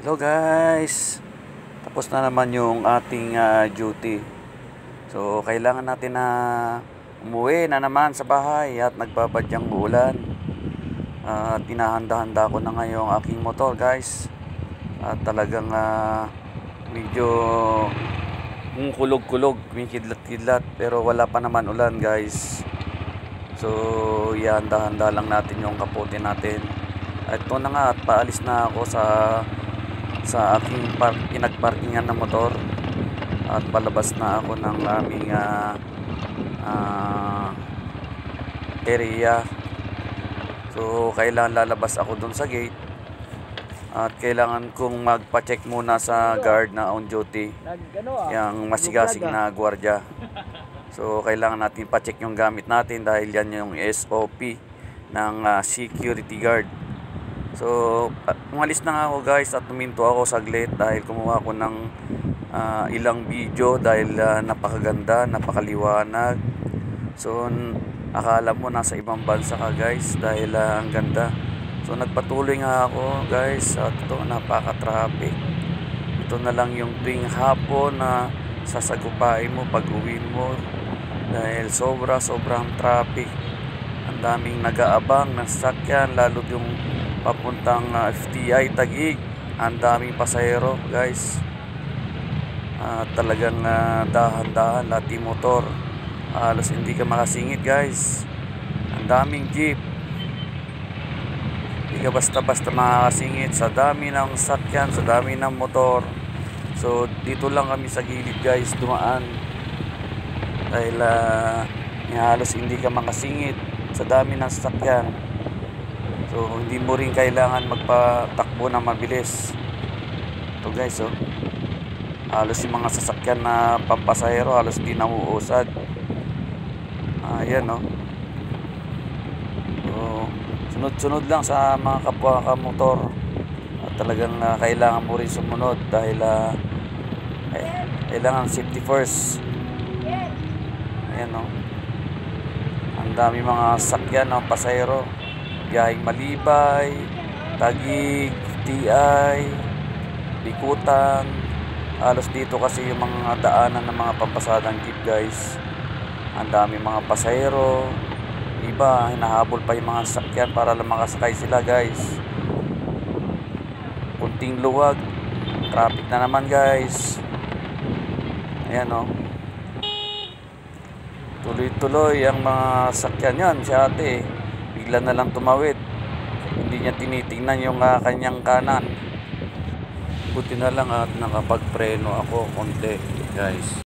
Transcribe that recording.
Hello guys, tapos na naman yung ating duty. So kailangan natin na umuwi na naman sa bahay at nagbabadyang ulan. Tinahanda-handa ko na ngayong aking motor guys. At talagang medyo kulog-kulog, may kidlat-kidlat, pero wala pa naman ulan guys. So ihanda-handa lang natin yung kapote natin. At ito na nga, at paalis na ako sa aking pinagparkingan ng motor at palabas na ako ng aming area. So kailangan lalabas ako dun sa gate at kailangan kong magpa-check muna sa guard na on duty, yung masigasig na gwardiya. So kailangan natin pa-check yung gamit natin dahil yan yung SOP ng security guard. So umalis na nga ako guys at tuminto ako saglit dahil kumuha ako ng ilang video dahil napakaganda, napakaliwanag. So akala mo nasa ibang bansa ka guys dahil ang ganda. So nagpatuloy nga ako guys at ito, napaka-traffic. Ito na lang yung tuwing hapon na sasagupain mo pag uwi mo dahil sobrang traffic. Ang daming nag-aabang ng sasakyan, lalo yung papuntang FTI Taguig. Ang daming pasahero guys. Talagang dahan-dahan lahat yung motor. Halos hindi ka makasingit guys. Ang daming jeep. Hindi ka basta-basta makakasingit sa dami ng sasakyan, sa dami ng motor. So dito lang kami sa gilid guys dumaan dahil halos hindi ka makasingit sa dami ng sasakyan. So hindi mo rin kailangan magpatakbo na mabilis. Ito guys, oh. Halos yung mga sasakyan na pampasahero halos di nauusad. Ayan, oh. So sunod-sunod lang sa mga kapwa ka motor. Talagang kailangan mo rin sumunod dahil kailangan safety first. Ayan, oh. Ang dami mga sasakyan ng pasahero. Biyaheng Malibay, Taguig, TI, Bikutan. Halos dito kasi yung mga daanan ng mga pampasadang jeep guys. Ang dami mga pasahero. Iba, hinahabol pa yung mga sasakyan para lang makasakay sila guys. Kunting luwag, traffic na naman guys. Ayan, oh. Tuloy-tuloy ang mga sasakyan yan. Si ate bigla na lang tumawid, hindi niya tinitingnan yung kanyang kanan. Buti na lang at nakapagpreno ako konti guys.